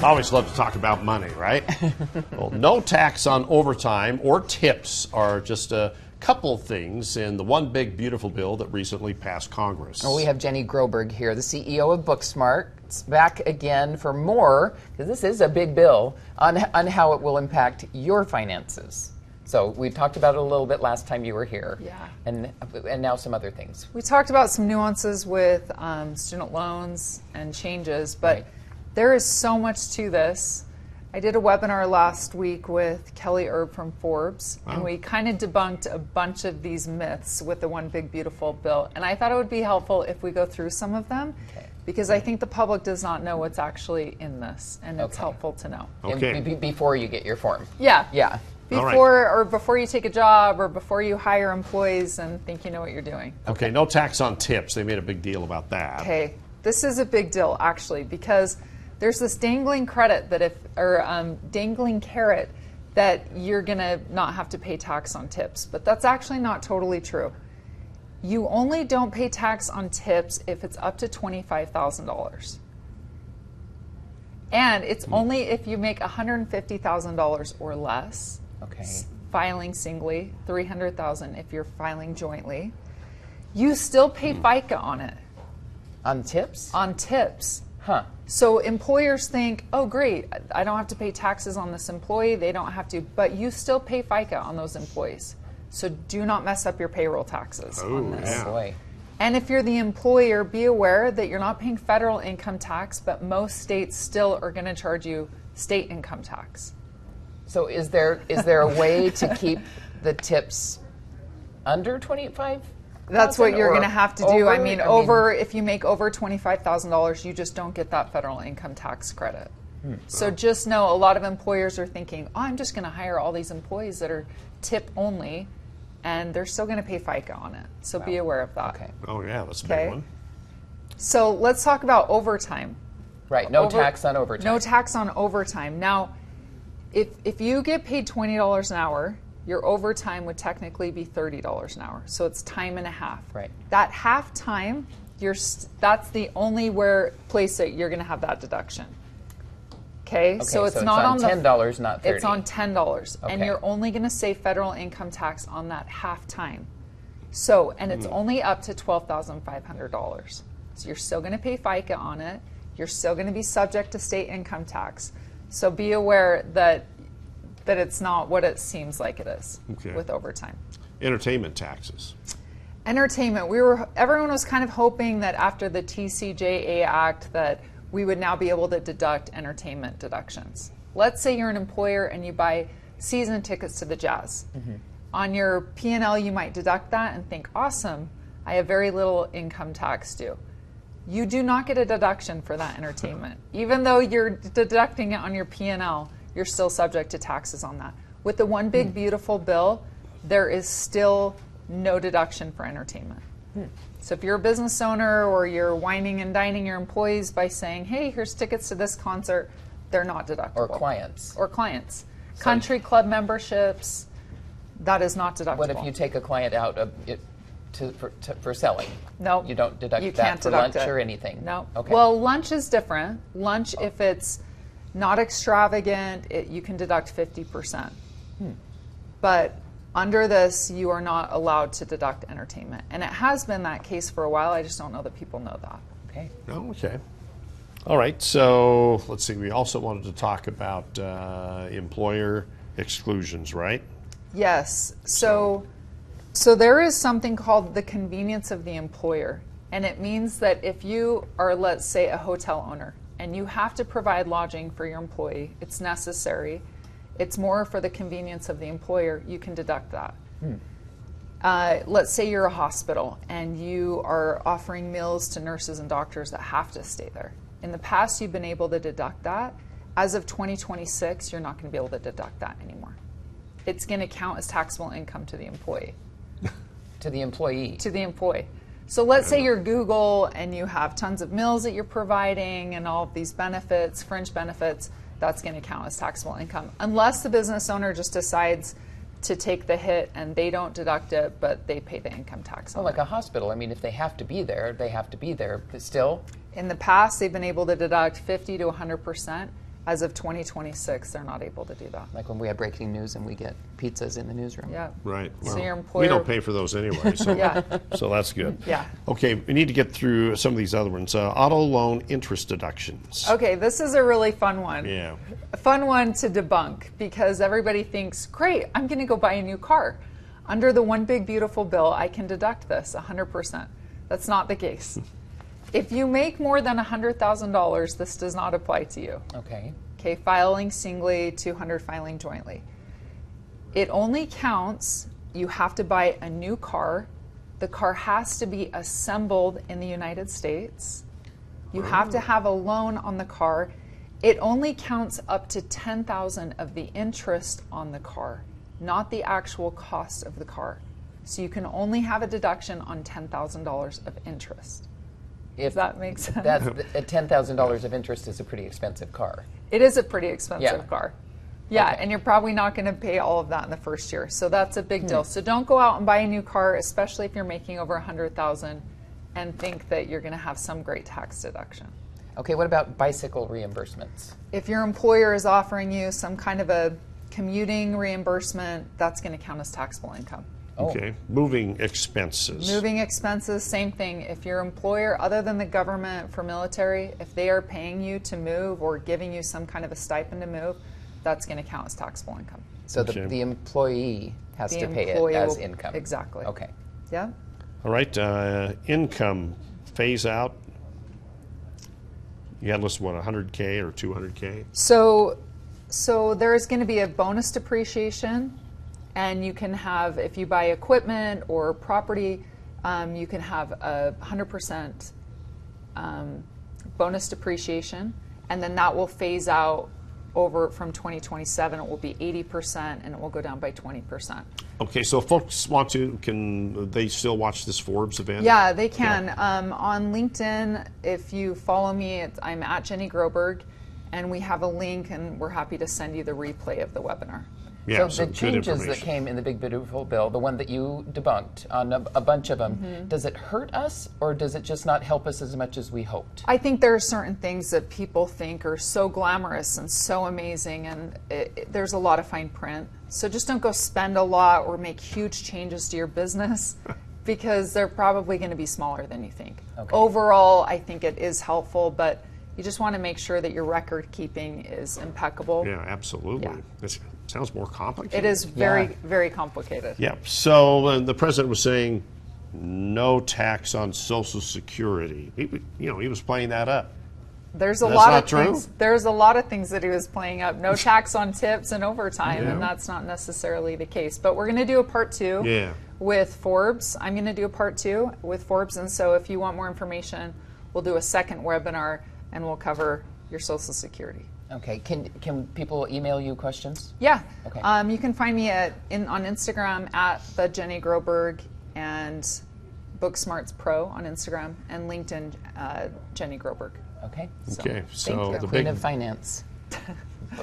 Always love to talk about money, right? Well, no tax on overtime or tips are just a couple things in the one big beautiful bill that recently passed Congress. Well, we have Jenny Groberg here, the CEO of BookSmarts, back again for more, because this is a big bill, on how it will impact your finances. So we talked about it a little bit last time you were here. Yeah. And now some other things. We talked about some nuances with student loans and changes, but Right. There is so much to this. I did a webinar last week with Kelly Erb from Forbes, and we kind of debunked a bunch of these myths with the One Big Beautiful Bill. And I thought it would be helpful if we go through some of them, because I think the public does not know what's actually in this, and it's helpful to know. Okay. Before you get your form. Yeah. Yeah. Before you take a job or before you hire employees and think you know what you're doing. Okay, no tax on tips. They made a big deal about that. Okay, this is a big deal actually, because there's this dangling carrot that you're gonna not have to pay tax on tips, but that's actually not totally true. You only don't pay tax on tips if it's up to $25,000. And it's only if you make $150,000 or less. Okay. Filing singly, $300,000 if you're filing jointly. You still pay FICA on it. On tips? On tips. Huh. So employers think, oh great, I don't have to pay taxes on this employee, they don't have to, but you still pay FICA on those employees. So do not mess up your payroll taxes on this. Yeah. Oh boy. And if you're the employer, be aware that you're not paying federal income tax, but most states still are going to charge you state income tax. So is there a way to keep the tips under 25? That's what you're going to have to do. Over? If you make over $25,000, you just don't get that federal income tax credit. So just know a lot of employers are thinking, oh, I'm just going to hire all these employees that are tip only, and they're still going to pay FICA on it. So be aware of that. Okay. Oh, yeah, that's a big one. So let's talk about overtime. Right. No tax on overtime. No tax on overtime. Now, if you get paid $20 an hour, your overtime would technically be $30 an hour. So it's time and a half. Right. That half time, that's the only place that you're going to have that deduction. Okay, so it's not on $10, not $30. It's on $10, and Okay. you're only going to save federal income tax on that half time. So, and it's only up to $12,500. So you're still going to pay FICA on it. You're still going to be subject to state income tax. So be aware that it's not what it seems like it is with overtime. Entertainment taxes. Entertainment. Everyone was kind of hoping that after the TCJA Act that we would now be able to deduct entertainment deductions. Let's say you're an employer and you buy season tickets to the Jazz. On your P&L, you might deduct that and think, awesome, I have very little income tax due. You do not get a deduction for that entertainment. Even though you're deducting it on your P&L, you're still subject to taxes on that. With the One Big Beautiful Bill, there is still no deduction for entertainment. So if you're a business owner or you're wining and dining your employees by saying, hey, here's tickets to this concert, they're not deductible. Or clients. So country club memberships, that is not deductible. What if you take a client out of it for selling? No. You don't deduct you that can't for deduct lunch it. or anything? No. Okay. Well, lunch is different. Lunch, if it's not extravagant, you can deduct 50%. But under this, you are not allowed to deduct entertainment. And it has been that case for a while. I just don't know that people know that. Okay. Oh, okay. All right, so let's see. We also wanted to talk about employer exclusions, right? Yes. So there is something called the convenience of the employer. And it means that if you are, let's say, a hotel owner, and you have to provide lodging for your employee, it's necessary. It's more for the convenience of the employer, you can deduct that. Let's say you're a hospital and you are offering meals to nurses and doctors that have to stay there. In the past, you've been able to deduct that. As of 2026, you're not going to be able to deduct that anymore. It's going to count as taxable income to the employee. To the employee? To the employee. So let's say you're Google and you have tons of meals that you're providing and all of these benefits, fringe benefits, that's going to count as taxable income. Unless the business owner just decides to take the hit and they don't deduct it, but they pay the income tax on it. Well, like a hospital, I mean, if they have to be there, they have to be there, but still? In the past, they've been able to deduct 50 to 100%. As of 2026, they're not able to do that. Like when we have breaking news and we get pizzas in the newsroom. Yeah. Right. So Well, your employer, we don't pay for those anyway, so, Yeah. so that's good. Yeah. Okay, we need to get through some of these other ones. Auto loan interest deductions. Okay, this is a really fun one. Yeah. A fun one to debunk because everybody thinks, great, I'm going to go buy a new car. Under the One Big Beautiful Bill, I can deduct this 100%. That's not the case. If you make more than $100,000, this does not apply to you. Okay. Okay, filing singly, 200 filing jointly. It only counts, you have to buy a new car. The car has to be assembled in the United States. You have to have a loan on the car. It only counts up to $10,000 of the interest on the car, not the actual cost of the car. So you can only have a deduction on $10,000 of interest. If that makes sense. That's $10,000 of interest is a pretty expensive car. It is a pretty expensive Yeah. car. Yeah, Okay. and you're probably not going to pay all of that in the first year. So that's a big deal. So don't go out and buy a new car, especially if you're making over $100,000 and think that you're going to have some great tax deduction. Okay, what about bicycle reimbursements? If your employer is offering you some kind of a commuting reimbursement, that's going to count as taxable income. Oh. Okay, moving expenses. Moving expenses, same thing. If your employer, other than the government for military, if they are paying you to move or giving you some kind of a stipend to move, that's going to count as taxable income. So Okay. the employee has The to pay it employee as will- income. Exactly. Okay. Yeah. All right, income phase out. You had listed, what, 100K or 200K? So there is going to be a bonus depreciation, and you can have, if you buy equipment or property, you can have a 100% bonus depreciation, and then that will phase out over from 2027. It will be 80%, and it will go down by 20%. Okay, so if folks want to, can they still watch this Forbes event? Yeah, they can. On LinkedIn, if you follow me, I'm at Jenny Groberg, and we have a link, and we're happy to send you the replay of the webinar. Yeah, So the good changes that information. came in the Big Beautiful Bill, the one that you debunked on a bunch of them, Mm-hmm. does it hurt us or does it just not help us as much as we hoped? I think there are certain things that people think are so glamorous and so amazing, and there's a lot of fine print. So just don't go spend a lot or make huge changes to your business because they're probably going to be smaller than you think. Okay. Overall, I think it is helpful, but you just want to make sure that your record keeping is impeccable. Yeah, absolutely. Yeah. This sounds more complicated. It is very, Yeah. very complicated. Yeah, so the president was saying no tax on Social Security. He was playing that up. There's a That's lot not of true? things. There's a lot of things that he was playing up. No tax on tips and overtime, Yeah. and that's not necessarily the case. But we're going to do a part 2 Yeah. with Forbes. I'm going to do a part 2 with Forbes, and so if you want more information, we'll do a second webinar, and we'll cover your Social Security. Okay, can people email you questions? Yeah. Okay. You can find me on Instagram at the Jenny Groberg and BookSmarts Pro on Instagram, and LinkedIn Jenny Groberg. Okay. So, Okay, thank so you. the Queen big, of Finance.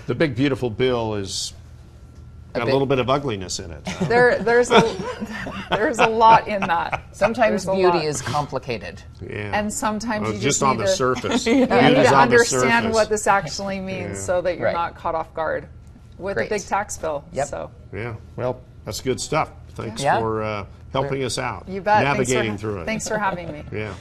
the big beautiful bill is got a bit- little bit of ugliness in it. There's a lot in that. Sometimes There's a beauty lot. is complicated. Yeah. And sometimes you just just on need the to, surface. you need Beauty's to on the understand surface. what this actually means so that you're Right. not caught off guard with Great. a big tax bill. Yep. So Yeah, well, that's good stuff. Thanks Yeah. for helping us out. you bet. Navigating thanks for, through it. Thanks for having me. Yeah.